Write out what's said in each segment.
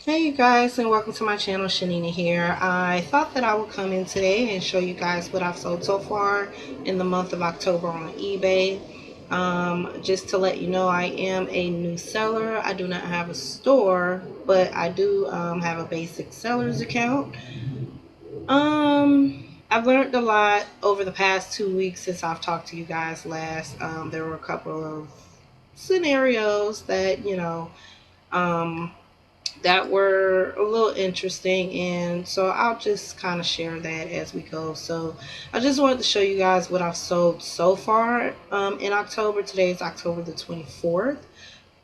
Hey you guys, and welcome to my channel. Chanina here. I thought that I would come in today and show you guys what I've sold so far in the month of October on eBay. Just to let you know, I am a new seller. I do not have a store, but I do have a basic seller's account. I've learned a lot over the past 2 weeks since I've talked to you guys last. There were a couple of scenarios that, um, that were a little interesting, and so I'll just kind of share that as we go. So I just wanted to show you guys what I've sold so far in October. Today is October the 24th,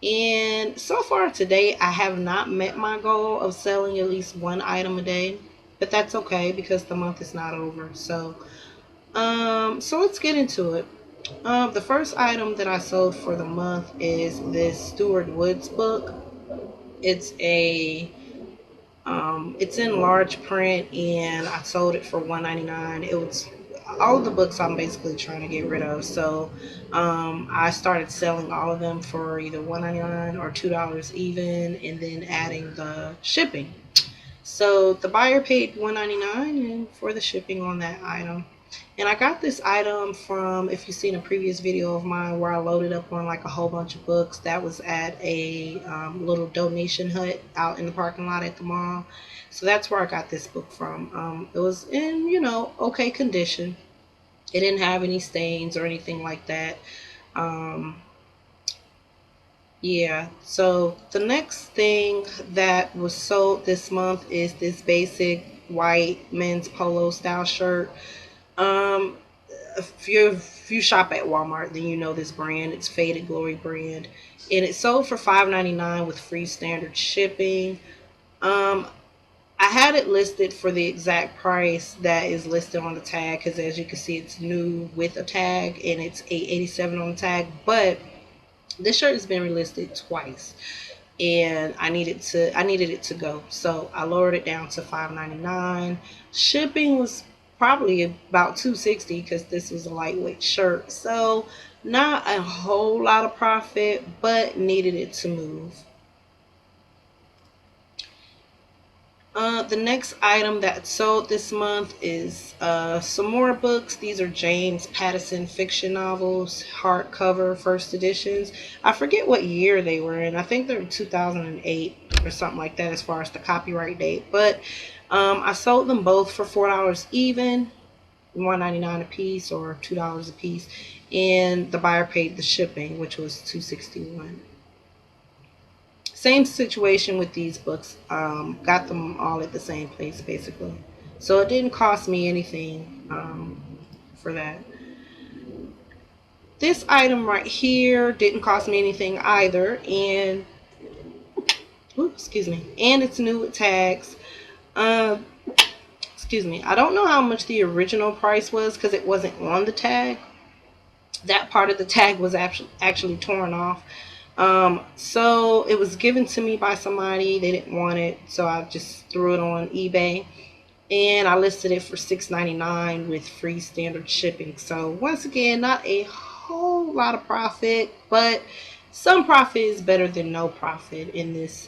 and so far today I have not met my goal of selling at least one item a day, but that's okay because the month is not over. So let's get into it. The first item that I sold for the month is this Stuart Woods book. It's a it's in large print, and I sold it for $1.99. It was all of the books I'm basically trying to get rid of. So I started selling all of them for either $1.99 or $2 even, and then adding the shipping. So the buyer paid $1.99 and for the shipping on that item. And I got this item from, if you've seen a previous video of mine where I loaded up on like a whole bunch of books, that was at a little donation hut out in the parking lot at the mall. So that's where I got this book from. It was in, okay condition. It didn't have any stains or anything like that. Um, yeah, so the next thing that was sold this month is this basic white men's polo style shirt. Um, if you shop at Walmart, then you know this brand. It's Faded Glory brand, and it sold for $5.99 with free standard shipping. Um, I had it listed for the exact price that is listed on the tag because, as you can see, it's new with a tag, and it's $8.87 on the tag. But this shirt has been relisted twice, and I needed it to go, so I lowered it down to $5.99. Shipping was probably about $2.60 because this was a lightweight shirt, so not a whole lot of profit, but needed it to move. The next item that sold this month is some more books. These are James Patterson fiction novels, hardcover, first editions. I forget what year they were in. I think they're 2008 or something like that as far as the copyright date. But I sold them both for $4 even, $1.99 a piece or $2 a piece. And the buyer paid the shipping, which was $2.61. Same situation with these books. Got them all at the same place basically. So it didn't cost me anything for that. This item right here didn't cost me anything either, and excuse me, and it's new with tags. Um, Excuse me. I don't know how much the original price was because it wasn't on the tag. That part of the tag was actually torn off. So it was given to me by somebody. They didn't want it, so I just threw it on eBay, and I listed it for $6.99 with free standard shipping. So once again, not a whole lot of profit, but some profit is better than no profit in this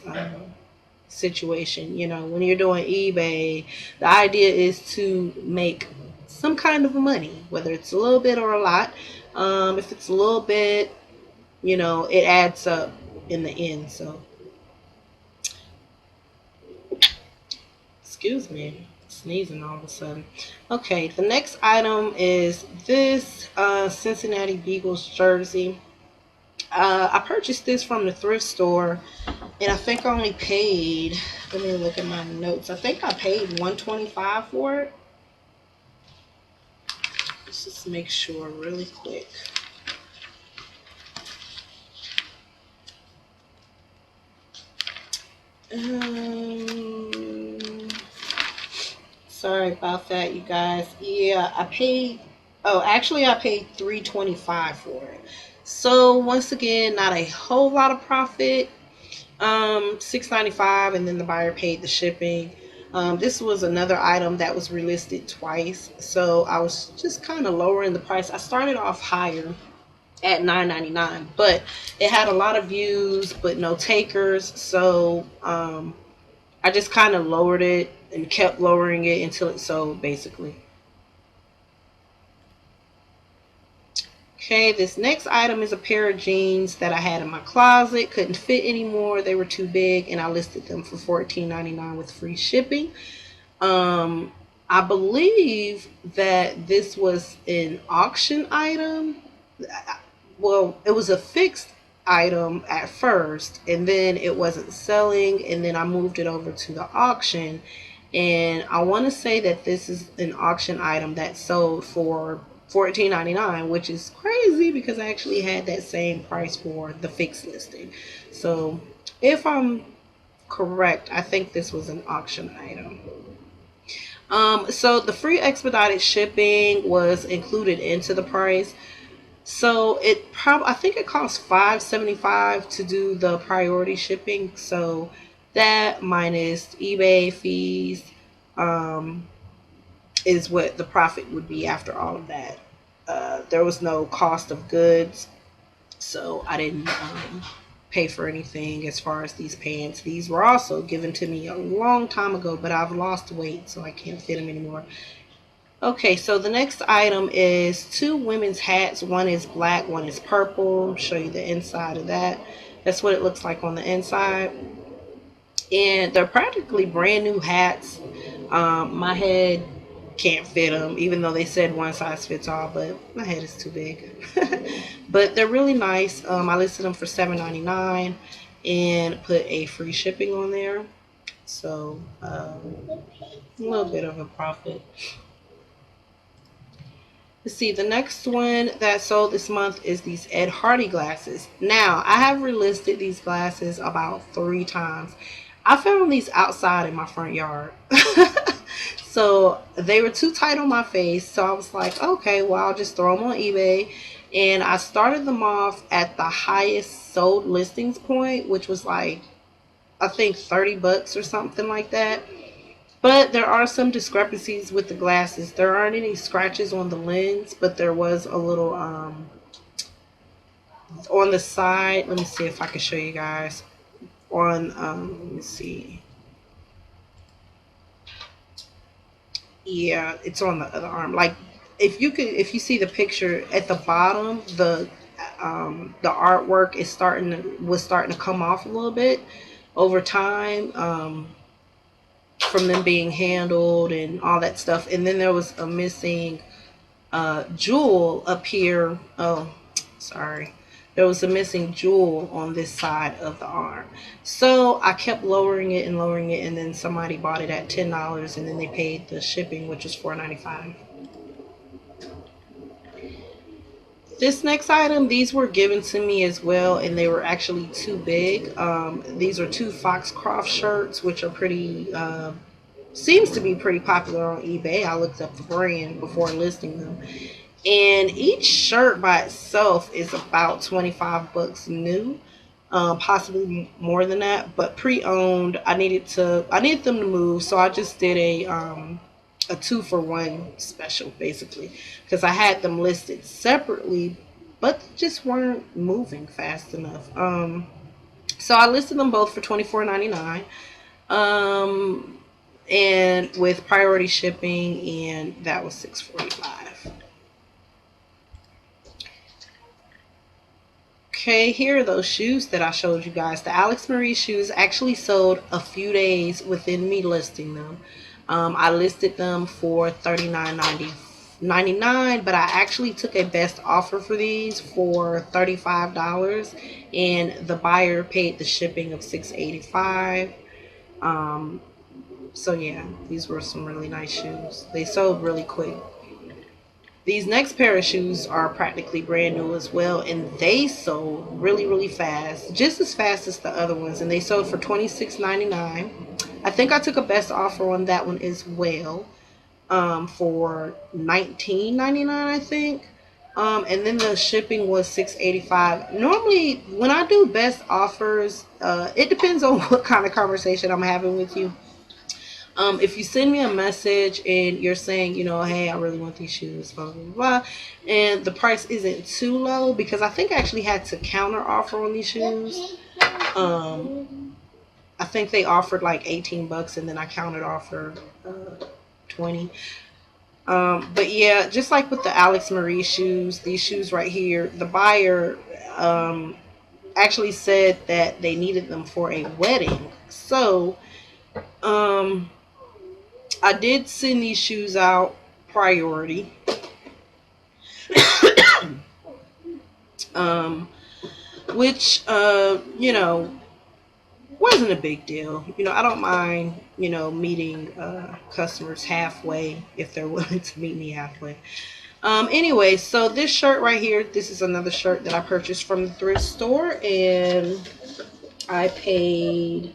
situation. When you're doing eBay, the idea is to make some kind of money, whether it's a little bit or a lot. If it's a little bit, it adds up in the end. So, excuse me, sneezing all of a sudden. Okay, the next item is this Cincinnati Beagles jersey. I purchased this from the thrift store, and I think I only paid. Let me look at my notes. I think I paid $125 for it. Let's just make sure really quick. Sorry about that, you guys. Yeah, I paid. Oh, actually, I paid $325 for it. So once again, not a whole lot of profit. $6.95, and then the buyer paid the shipping. This was another item that was relisted twice, so I was just kind of lowering the price. I started off higher at $9.99, but it had a lot of views but no takers, so I just kind of lowered it and kept lowering it until it sold, basically. Okay, this next item is a pair of jeans that I had in my closet. Couldn't fit anymore. They were too big, and I listed them for $14.99 with free shipping. I believe that this was an auction item. Well, it was a fixed item at first, and then it wasn't selling, and then I moved it over to the auction. And I want to say that this is an auction item that sold for $14.99, which is crazy because I actually had that same price for the fixed listing. So if I'm correct, I think this was an auction item. So the free expedited shipping was included into the price. So I think it costs $5.75 to do the priority shipping. So that minus eBay fees um, is what the profit would be after all of that. There was no cost of goods, so I didn't pay for anything as far as these pants. These were also given to me a long time ago, but I've lost weight, so I can't fit them anymore. Okay, so the next item is two women's hats. One is black, one is purple. I'll show you the inside of that. That's what it looks like on the inside. And they're practically brand new hats. My head can't fit them, even though they said one size fits all, but my head is too big. But they're really nice. I listed them for $7.99 and put a free shipping on there. So a little bit of a profit. Let's see, the next one that sold this month is these Ed Hardy glasses. Now, I have relisted these glasses about 3 times. I found these outside in my front yard. So they were too tight on my face. So I was like, okay, well, I'll just throw them on eBay. And I started them off at the highest sold listings point, which was like, I think $30 or something like that. But there are some discrepancies with the glasses. There aren't any scratches on the lens, but there was a little on the side. Let me see if I can show you guys. Let me see. Yeah, it's on the other arm. Like if you see the picture at the bottom, the artwork was starting to come off a little bit over time. From them being handled and all that stuff. And then there was a missing jewel up here. Oh, sorry. There was a missing jewel on this side of the arm. So I kept lowering it and lowering it, and then somebody bought it at $10, and then they paid the shipping, which was $4.95. This next item, these were given to me as well, and they were actually too big. These are two Foxcroft shirts, which are pretty, seems to be pretty popular on eBay. I looked up the brand before listing them. And each shirt by itself is about $25 new, possibly more than that. But pre-owned, I needed them to move, so I just did a 2-for-1 special, basically, because I had them listed separately, but they just weren't moving fast enough. So I listed them both for $24.99, and with priority shipping, and that was $6.45. Okay, here are those shoes that I showed you guys. The Alex Marie shoes actually sold a few days within me listing them. I listed them for $39.99, but I actually took a best offer for these for $35, and the buyer paid the shipping of $6.85. So yeah, these were some really nice shoes. They sold really quick. These next pair of shoes are practically brand new as well, and they sold really, really fast, just as fast as the other ones, and they sold for $26.99. I think I took a best offer on that one as well, for $19.99, I think. And then the shipping was $6.85. Normally, when I do best offers, it depends on what kind of conversation I'm having with you. If you send me a message and you're saying, hey, I really want these shoes, blah, blah, blah, and the price isn't too low, because I think I actually had to counter offer on these shoes. I think they offered like 18 bucks, and then I counted off for 20. But yeah, just like with the Alex Marie shoes, these shoes right here, the buyer actually said that they needed them for a wedding. So I did send these shoes out priority. um, which wasn't a big deal. I don't mind meeting customers halfway if they're willing to meet me halfway. Anyway, so this shirt right here, this is another shirt that I purchased from the thrift store, and I paid,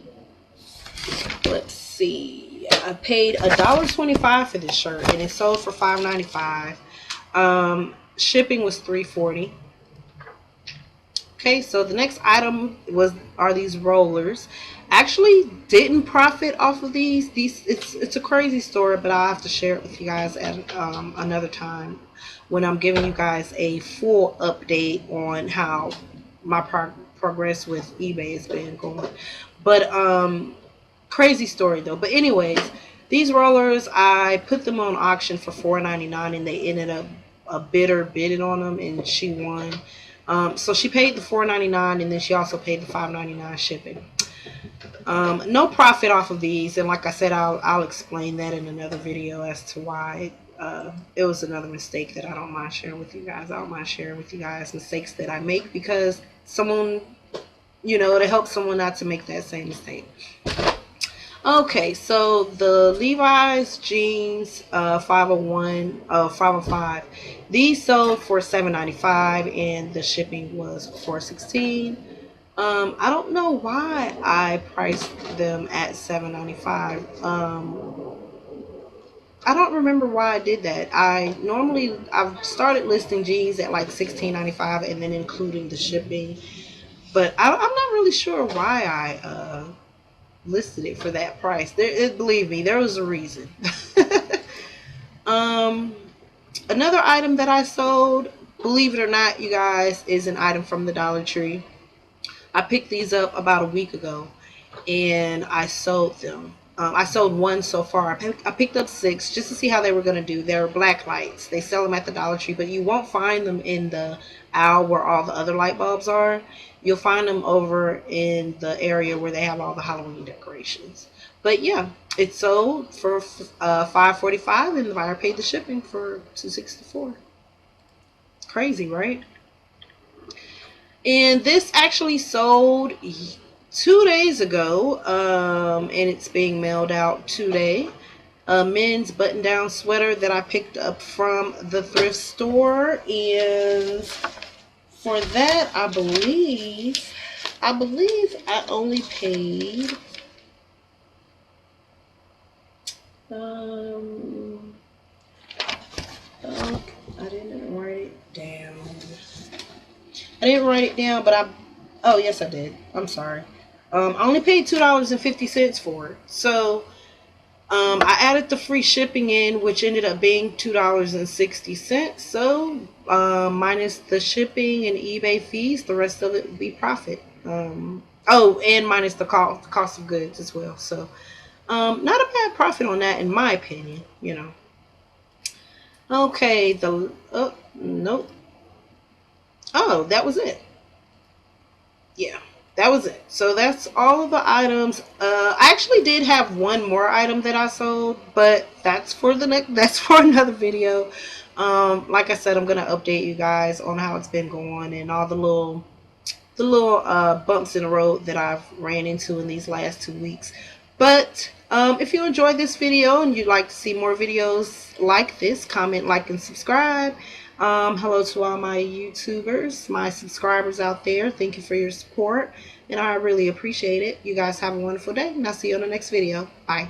let's see, I paid $1.25 for this shirt, and it sold for $5.95. Shipping was $3.40. Okay, so the next item are these rollers. Actually, didn't profit off of these. It's a crazy story, but I'll have to share it with you guys at another time when I'm giving you guys a full update on how my progress with eBay has been going. But crazy story though. But anyways, these rollers, I put them on auction for $4.99, and they ended up a bidder bidding on them, and she won. So she paid the $4.99, and then she also paid the $5.99 shipping. No profit off of these, and like I said, I'll explain that in another video as to why it was another mistake that I don't mind sharing with you guys. I don't mind sharing with you guys mistakes that I make, because someone, to help someone not to make that same mistake. Okay, so the Levi's jeans 505, these sold for $7.95, and the shipping was $4.16. I don't know why I priced them at $7.95. I don't remember why I did that. I've started listing jeans at like $16.95, and then including the shipping, but I'm not really sure why I listed it for that price. Believe me, there was a reason. Another item that I sold, believe it or not, you guys, is an item from the Dollar Tree. I picked these up about a week ago, and I sold them. I sold one so far. I picked up 6 just to see how they were going to do. They're black lights. They sell them at the Dollar Tree, but you won't find them in the aisle where all the other light bulbs are. You'll find them over in the area where they have all the Halloween decorations. But yeah, it sold for $5.45, and the buyer paid the shipping for $2.64. Crazy, right? And this actually sold 2 days ago, and it's being mailed out today. A men's button-down sweater that I picked up from the thrift store, and for that, I believe I only paid I didn't write it down. But oh yes, I did. I'm sorry. I only paid $2.50 for it. So I added the free shipping in, which ended up being $2.60. So minus the shipping and eBay fees, the rest of it would be profit. And minus the cost of goods as well. So not a bad profit on that, in my opinion. Okay, nope. Oh, that was it. Yeah, that was it. So that's all of the items. I actually did have one more item that I sold, but that's for another video. Like I said, I'm gonna update you guys on how it's been going and all the little bumps in the road that I've ran into in these last 2 weeks. But if you enjoyed this video and you'd like to see more videos like this, comment, like, and subscribe. Hello to all my YouTubers, my subscribers out there. Thank you for your support, and I really appreciate it. You guys have a wonderful day, and I'll see you on the next video. Bye.